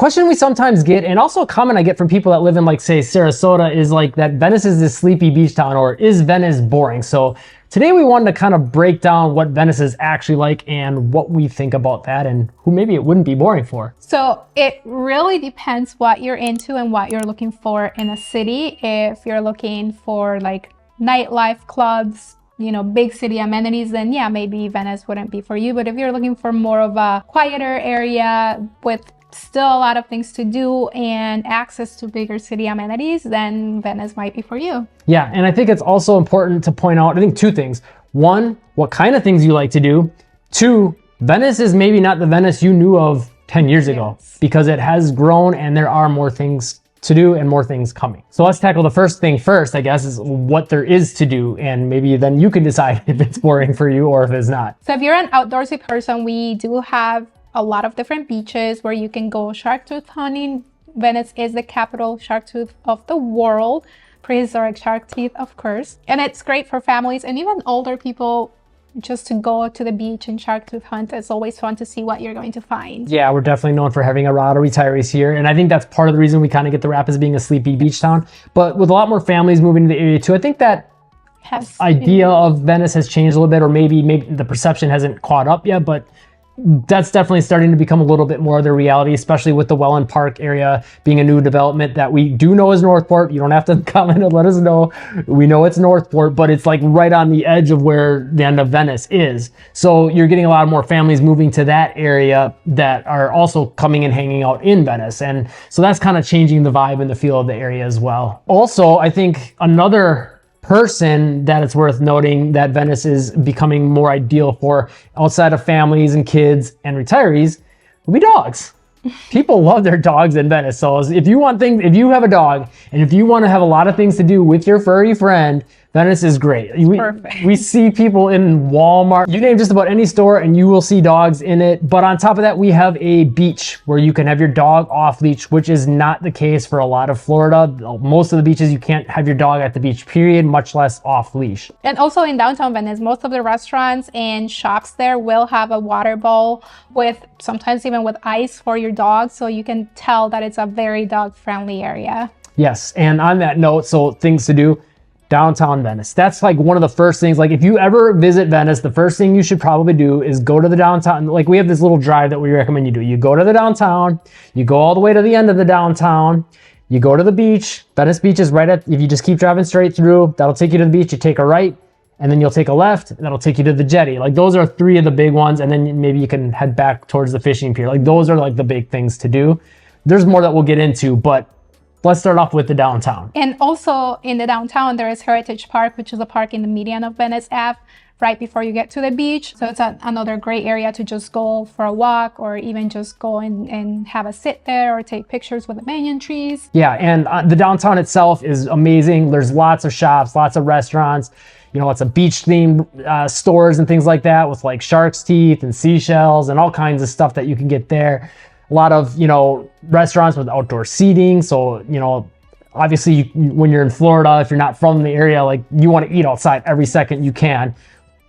question we sometimes get, and also a comment I get from people that live in, like, say, Sarasota, is like that Venice is this sleepy beach town, or is Venice boring? So today we wanted to kind of break down what Venice is actually like and what we think about that and who maybe it wouldn't be boring for. So it really depends what you're into and what you're looking for in a city. If you're looking for like nightlife, clubs, you know, big city amenities, then yeah, maybe Venice wouldn't be for you. But if you're looking for more of a quieter area with still a lot of things to do and access to bigger city amenities, then Venice might be for you. Yeah, and I think it's also important to point out, I think, two things. One, what kind of things you like to do. Two, Venice is maybe not the Venice you knew of 10 years ago, because it has grown and there are more things to do and more things coming. So let's tackle the first thing first, I guess, is what there is to do, and maybe then you can decide if it's boring for you or if it's not. So if you're an outdoorsy person, we do have a lot of different beaches where you can go shark tooth hunting. Venice is the capital shark tooth of the world, prehistoric shark teeth, of course. And it's great for families and even older people just to go to the beach and shark tooth hunt. It's always fun to see what you're going to find. Yeah, we're definitely known for having a lot of retirees here. And I think that's part of the reason we kind of get the rap as being a sleepy beach town. But with a lot more families moving to the area too, I think that idea of Venice has changed a little bit, or maybe the perception hasn't caught up yet, but that's definitely starting to become a little bit more of the reality, especially with the Welland Park area being a new development that we do know is Northport. You don't have to comment and let us know. We know it's Northport, but it's like right on the edge of where the end of Venice is. So you're getting a lot more families moving to that area that are also coming and hanging out in Venice. And so that's kind of changing the vibe and the feel of the area as well. Also, I think another person that it's worth noting that Venice is becoming more ideal for, outside of families and kids and retirees, will be dogs. People love their dogs in Venice. So if you want things, if you have a dog and if you want to have a lot of things to do with your furry friend, Venice is great. We see people in Walmart. You name just about any store and you will see dogs in it. But on top of that, we have a beach where you can have your dog off leash, which is not the case for a lot of Florida. Most of the beaches, you can't have your dog at the beach, period, much less off leash. And also in downtown Venice, most of the restaurants and shops there will have a water bowl with sometimes even with ice for your dog. So you can tell that it's a very dog friendly area. Yes. And on that note, so things to do. Downtown Venice. That's like one of the first things. Like if you ever visit Venice, the first thing you should probably do is go to the downtown. Like we have this little drive that we recommend you do. You go to the downtown, you go all the way to the end of the downtown, you go to the beach. Venice Beach is right at, if you just keep driving straight through, that'll take you to the beach. You take a right and then you'll take a left and that'll take you to the jetty. Like those are three of the big ones. And then maybe you can head back towards the fishing pier. Like those are like the big things to do. There's more that we'll get into, but let's start off with the downtown. And also in the downtown, there is Heritage Park, which is a park in the median of Venice Ave, right before you get to the beach. So it's another great area to just go for a walk or even just go and have a sit there or take pictures with the banyan trees. Yeah, and the downtown itself is amazing. There's lots of shops, lots of restaurants, you know, lots of beach themed stores and things like that with like shark's teeth and seashells and all kinds of stuff that you can get there. A lot of, you know, restaurants with outdoor seating. So, you know, obviously when you're in Florida, if you're not from the area, like you want to eat outside every second you can.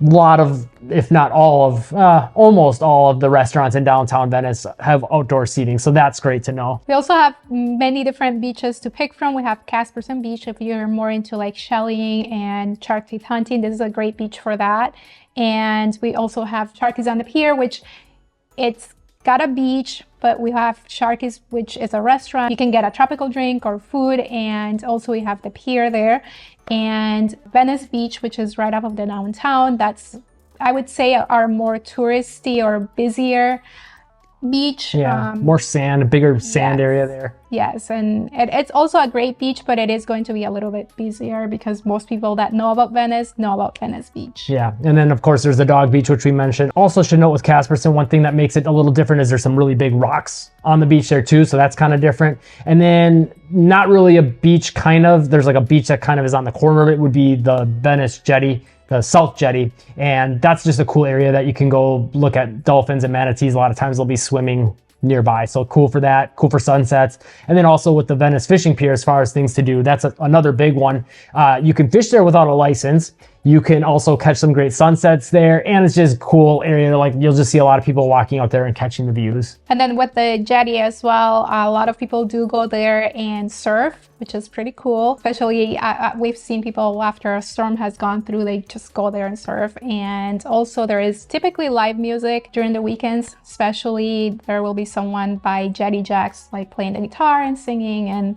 A lot of, if not all of, almost all of the restaurants in downtown Venice have outdoor seating. So that's great to know. We also have many different beaches to pick from. We have Casperson Beach. If you're more into like shelling and shark teeth hunting, this is a great beach for that. And we also have Sharky's on the Pier, which it's got a beach, but we have Sharky's, which is a restaurant. You can get a tropical drink or food, and also we have the pier there. And Venice Beach, which is right off of the downtown, that's, I would say, our more touristy or busier beach. Yeah, more sand, a bigger sand area there. Yes, and it's also a great beach, but it is going to be a little bit busier because most people that know about Venice know about Venice Beach. Yeah, and then of course there's the dog beach, which we mentioned. Also should note with Casperson, one thing that makes it a little different is there's some really big rocks on the beach there too, so that's kind of different. And then not really a beach, kind of, there's like a beach that kind of is on the corner of it, would be the Venice Jetty, the South Jetty, and that's just a cool area that you can go look at dolphins and manatees. A lot of times they'll be swimming nearby, so cool for that, cool for sunsets. And then also with the Venice Fishing Pier, as far as things to do, that's another big one. You can fish there without a license. You can also catch some great sunsets there, and it's just a cool area. Like you'll just see a lot of people walking out there and catching the views. And then with the jetty as well, a lot of people do go there and surf, which is pretty cool. Especially we've seen people after a storm has gone through, they just go there and surf. And also there is typically live music during the weekends, especially there will be someone by Jetty Jacks like playing the guitar and singing and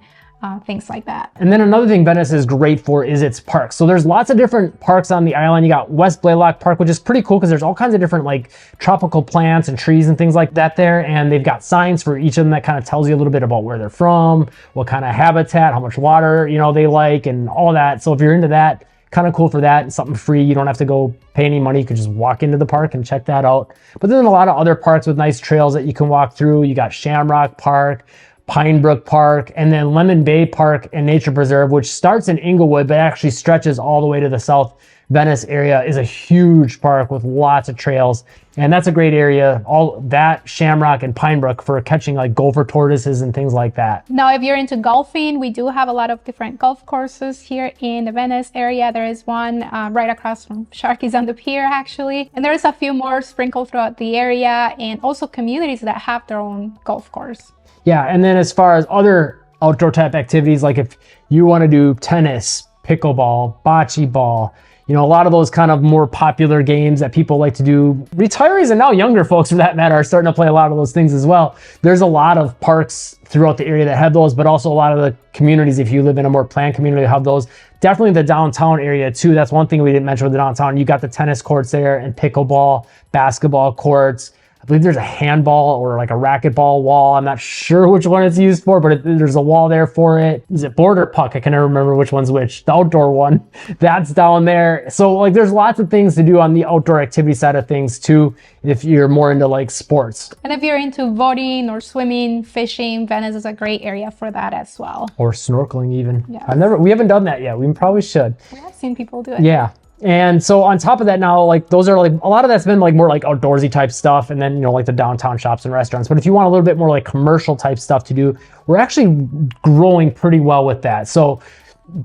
things like that. And then another thing Venice is great for is its parks. So there's lots of different parks on the island. You got West Blaylock Park, which is pretty cool because there's all kinds of different like tropical plants and trees and things like that there. And they've got signs for each of them that kind of tells you a little bit about where they're from, what kind of habitat, how much water, they like and all that. So if you're into that, kind of cool for that. It's something free. You don't have to go pay any money. You could just walk into the park and check that out. But then a lot of other parks with nice trails that you can walk through. You got Shamrock Park, Pinebrook Park, and then Lemon Bay Park and Nature Preserve, which starts in Inglewood, but actually stretches all the way to the South Venice area, is a huge park with lots of trails. And that's a great area, all that Shamrock and Pinebrook for catching like gopher tortoises and things like that. Now, if you're into golfing, we do have a lot of different golf courses here in the Venice area. There is one right across from Sharky's on the Pier, actually. And there's a few more sprinkled throughout the area, and also communities that have their own golf course. Yeah, and then as far as other outdoor type activities, like if you want to do tennis, pickleball, bocce ball, a lot of those kind of more popular games that people like to do. Retirees and now younger folks for that matter are starting to play a lot of those things as well. There's a lot of parks throughout the area that have those, but also a lot of the communities, if you live in a more planned community, have those. Definitely the downtown area too. That's one thing we didn't mention with the downtown. You got the tennis courts there and pickleball, basketball courts. I believe there's a handball or like a racquetball wall. I'm not sure which one it's used for, but there's a wall there for it. Is it board or puck? I can never remember which one's which. The outdoor one, that's down there. So like there's lots of things to do on the outdoor activity side of things too, if you're more into like sports. And if you're into boating or swimming, fishing, Venice is a great area for that as well. Or snorkeling even. Yes. We haven't done that yet. We probably should. We have seen people do it. Yeah. And so on top of that now, like those are like, a lot of that's been like more like outdoorsy type stuff. And then, like the downtown shops and restaurants. But if you want a little bit more like commercial type stuff to do, we're actually growing pretty well with that. So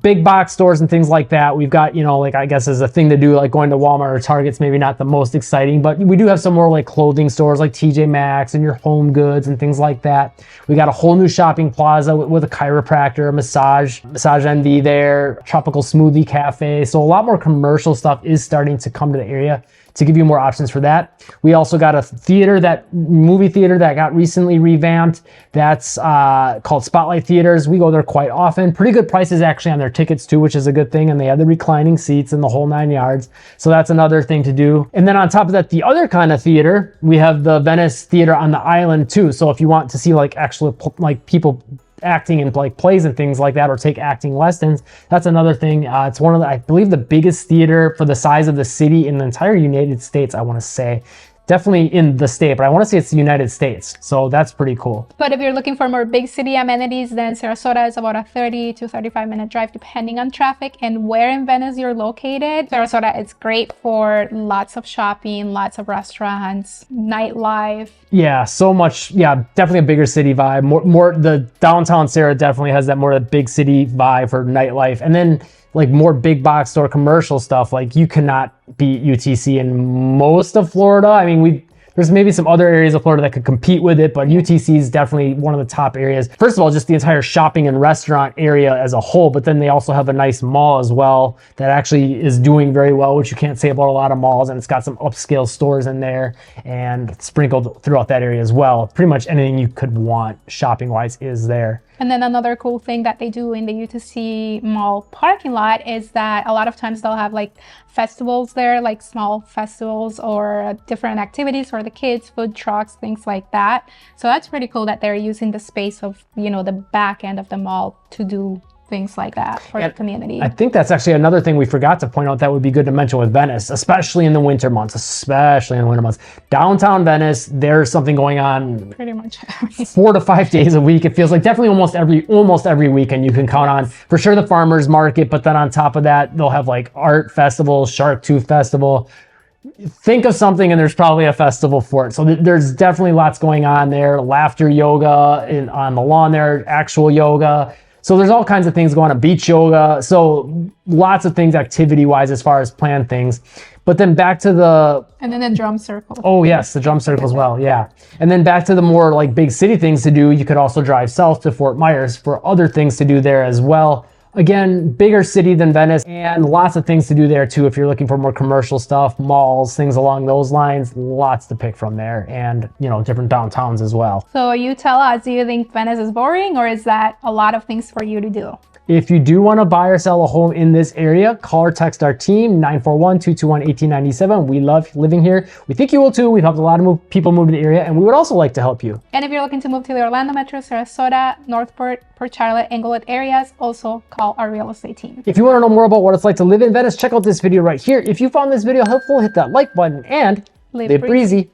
big box stores and things like that. We've got, like I guess as a thing to do, like going to Walmart or Target's maybe not the most exciting, but we do have some more like clothing stores like TJ Maxx and your home goods and things like that. We got a whole new shopping plaza with a chiropractor, a massage NV there, tropical smoothie cafe. So a lot more commercial stuff is starting to come to the area to give you more options for that. We also got a movie theater that got recently revamped. That's called Spotlight Theaters. We go there quite often. Pretty good prices actually on their tickets too, which is a good thing. And they have the reclining seats and the whole 9 yards. So that's another thing to do. And then on top of that, the other kind of theater, we have the Venice Theater on the island too. So if you want to see like actual like people acting in like plays and things like that, or take acting lessons, that's another thing. It's one of the, I believe, the biggest theater for the size of the city in the entire United States, I want to say. Definitely in the state, but I want to say it's the United States. So that's pretty cool. But if you're looking for more big city amenities, then Sarasota is about a 30 to 35 minute drive depending on traffic and where in Venice you're located. Sarasota is great for lots of shopping, lots of restaurants, nightlife. Yeah, so much. Yeah, definitely a bigger city vibe. More the downtown Sarah definitely has that more of a big city vibe for nightlife. And then like more big box store commercial stuff, like you cannot beat UTC in most of Florida. I mean, there's maybe some other areas of Florida that could compete with it, but UTC is definitely one of the top areas. First of all, just the entire shopping and restaurant area as a whole, but then they also have a nice mall as well that actually is doing very well, which you can't say about a lot of malls, and it's got some upscale stores in there and sprinkled throughout that area as well. Pretty much anything you could want shopping-wise is there. And then another cool thing that they do in the UTC mall parking lot is that a lot of times they'll have like festivals there, like small festivals or different activities for the kids, food trucks, things like that. So that's pretty cool that they're using the space of, the back end of the mall to do things like that for the community. I think that's actually another thing we forgot to point out that would be good to mention with Venice, especially in the winter months, Downtown Venice, there's something going on pretty much 4 to 5 days a week. It feels like definitely almost every weekend you can count on. For sure the farmers market, but then on top of that, they'll have like art festivals, Shark Tooth Festival. Think of something and there's probably a festival for it. So there's definitely lots going on there. Laughter yoga on the lawn there, actual yoga. So there's all kinds of things going on, beach yoga. So lots of things activity wise as far as planned things. But then back to the... And then the drum circle. Oh yes, the drum circle as well, yeah. And then back to the more like big city things to do, you could also drive south to Fort Myers for other things to do there as well. Again, bigger city than Venice and lots of things to do there too. If you're looking for more commercial stuff, malls, things along those lines, lots to pick from there, and different downtowns as well. So you tell us, do you think Venice is boring, or is that a lot of things for you to do? If you do want to buy or sell a home in this area, call or text our team, 941-221-1897. We love living here. We think you will too. We've helped a lot of people move to the area, and we would also like to help you. And if you're looking to move to the Orlando Metro, Sarasota, Northport, Port Charlotte, Englewood areas, also call our real estate team. If you want to know more about what it's like to live in Venice, check out this video right here. If you found this video helpful, hit that like button and live breezy.